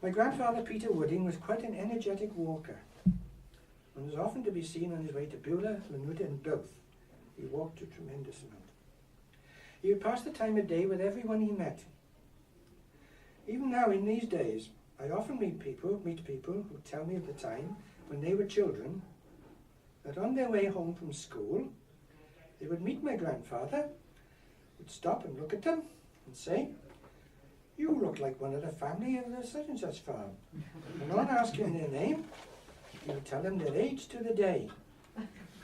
My grandfather, Peter Wooding, was quite an energetic walker and was often to be seen on his way to Beulah, Llanuta and Builth. He walked a tremendous amount. He would pass the time of day with everyone he met. Even now, in these days, I often meet people who tell me of the time when they were children, that on their way home from school, they would meet my grandfather, would stop and look at them and say, "You look like one of the family of the such and such farm." And on asking their name, he would tell them their age to the day,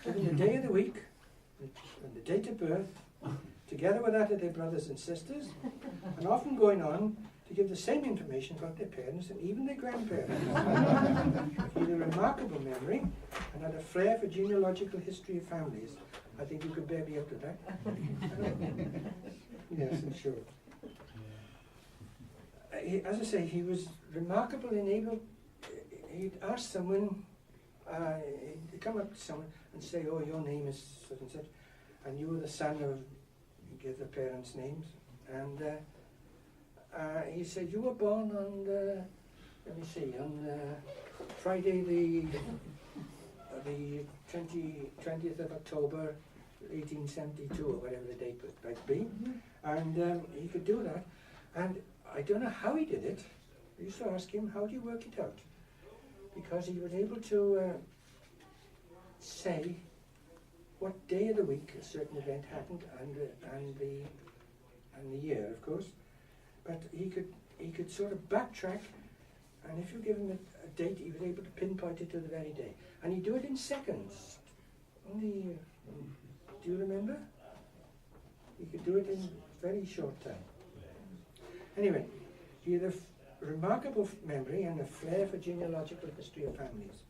giving the day of the week and the date of birth, together with that of their brothers and sisters, and often going on to give the same information about their parents and even their grandparents. He had a remarkable memory and had a flair for genealogical history of families. I think you could bear me up to that. Yes, I'm sure. As I say, he was remarkable in able. He'd ask someone, he'd come up to someone and say, "Oh, your name is such and such, and you were the son of," he'd give the parents' names, and he said, "You were born on the, let me see, on Friday the 20th of October, 1872, or whatever the date might be," and he could do that, and I don't know how he did it. I used to ask him, "How do you work it out?" Because he was able to say what day of the week a certain event happened, and the year, of course. But he could sort of backtrack, and if you give him a date, he was able to pinpoint it to the very day. And he'd do it in seconds. Only, do you remember? He could do it in a very short time. Anyway, he had a remarkable memory and a flair for genealogical history of families.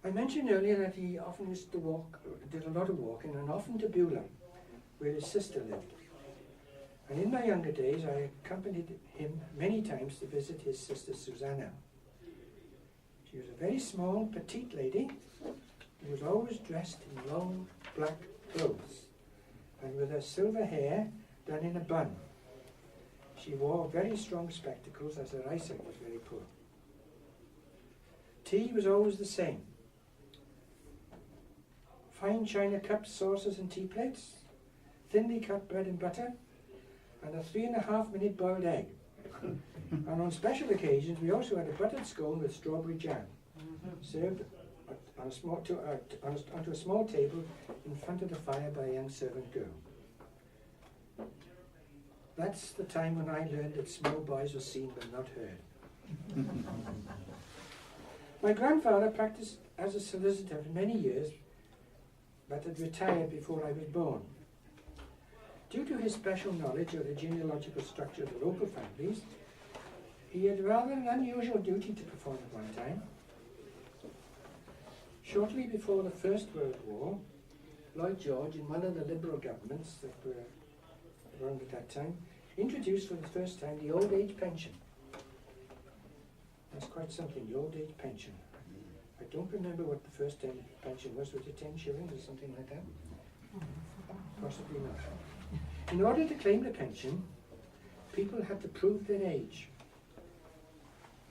I mentioned earlier that he often used to walk, did a lot of walking, and often to Beulah, where his sister lived. And in my younger days, I accompanied him many times to visit his sister Susanna. She was a very small, petite lady who was always dressed in long black clothes and with her silver hair done in a bun. She wore very strong spectacles as her eyesight was very poor. Tea was always the same. Fine china cups, saucers and tea plates, thinly cut bread and butter, and a 3.5-minute boiled egg. And on special occasions we also had a buttered scone with strawberry jam, served on onto a small table in front of the fire by a young servant girl. That's the time when I learned that small boys were seen but not heard. My grandfather practiced as a solicitor for many years, but had retired before I was born. Due to his special knowledge of the genealogical structure of the local families, he had rather an unusual duty to perform at one time. Shortly before the First World War, Lloyd George, in one of the Liberal governments that were around at that time, introduced for the first time the old age pension. That's quite something, the old age pension. I don't remember what the first pension was it 10 shillings or something like that? Possibly not. In order to claim the pension, people had to prove their age.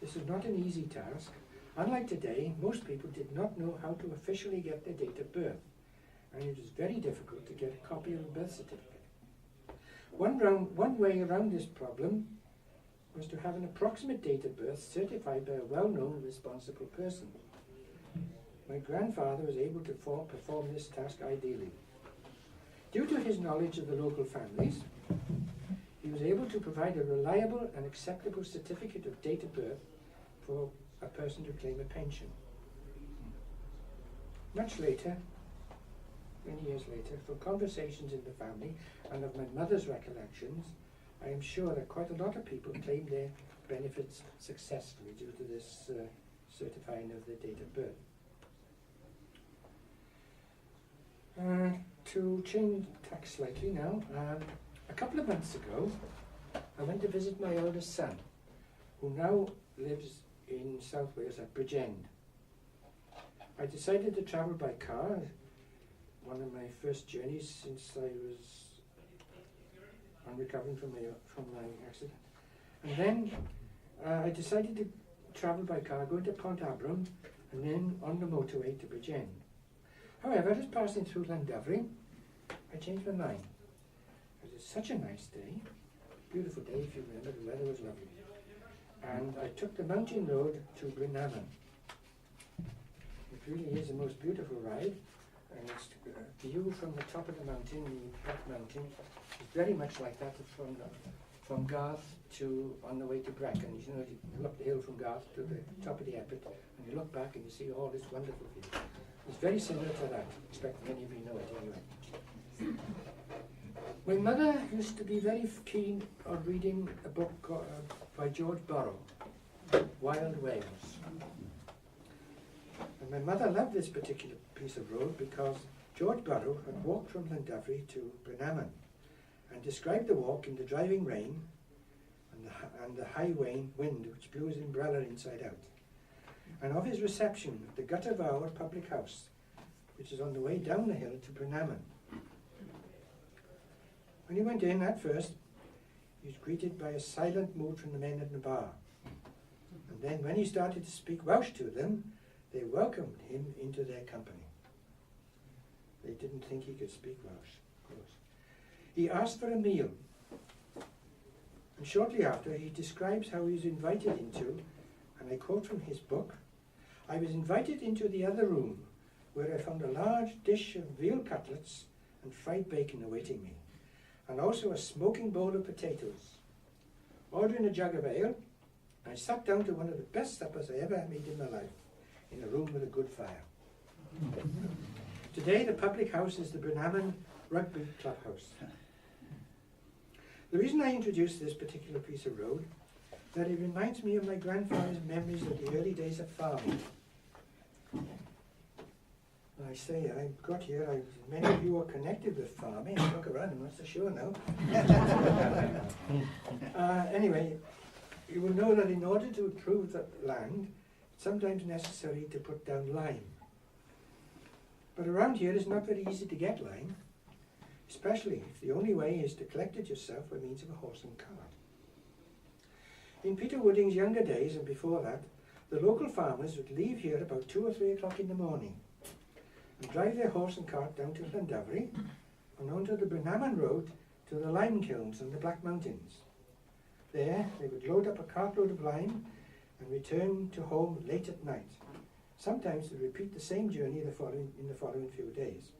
This was not an easy task. Unlike today, most people did not know how to officially get their date of birth, and it was very difficult to get a copy of a birth certificate. One way around this problem was to have an approximate date of birth certified by a well-known and responsible person. My grandfather was able to perform this task ideally. Due to his knowledge of the local families, he was able to provide a reliable and acceptable certificate of date of birth for a person to claim a pension. Much later, many years later, from conversations in the family and of my mother's recollections, I am sure that quite a lot of people claimed their benefits successfully due to this certifying of their date of birth. To change tack slightly now, a couple of months ago, I went to visit my eldest son, who now lives in South Wales at Bridgend. I decided to travel by car, one of my first journeys since I was recovering from my accident. And then I decided to travel by car, going to Pont Abram, and then on the motorway to Bridgend. However, just passing through Llangammarch, I changed my mind. It was such a nice day, beautiful day if you remember, the weather was lovely. And I took the mountain road to Llangammarch. It really is the most beautiful ride, and it's view from the top of the mountain, the Black Mountain, is very much like that from Garth to on the way to Brecon. You know, you go up the hill from Garth to the top of the Epit, and you look back and you see all this wonderful view. It's very similar to that. I expect many of you know it anyway. My mother used to be very keen on reading a book by George Borrow, Wild Wales. And my mother loved this particular piece of road because George Borrow had walked from Llangammarch to Llangammarch and described the walk in the driving rain and the high wind which blew his umbrella inside out, and of his reception at the Gutter Vawr public house, which is on the way down the hill to Llangammarch. When he went in at first, he was greeted by a silent mood from the men at the bar. And then when he started to speak Welsh to them, they welcomed him into their company. They didn't think he could speak Welsh, of course. He asked for a meal. And shortly after, he describes how he was invited into, and I quote from his book, "I was invited into the other room, where I found a large dish of veal cutlets and fried bacon awaiting me, and also a smoking bowl of potatoes. Ordering a jug of ale, I sat down to one of the best suppers I ever made in my life, in a room with a good fire." Today, the public house is the Llangammarch Rugby Clubhouse. The reason I introduced this particular piece of road is that it reminds me of my grandfather's memories of the early days of farming. I say, I've got here, many of you are connected with farming. Look around, I'm not so sure now. Anyway, you will know that in order to improve the land, it's sometimes necessary to put down lime. But around here it's not very easy to get lime, especially if the only way is to collect it yourself by means of a horse and cart. In Peter Wooding's younger days and before that, the local farmers would leave here about 2 or 3 o'clock in the morning and drive their horse and cart down to Llangammarch and onto the Llangammarch Road to the lime kilns in the Black Mountains. There they would load up a cartload of lime and return to home late at night. Sometimes they repeat the same journey in the following few days.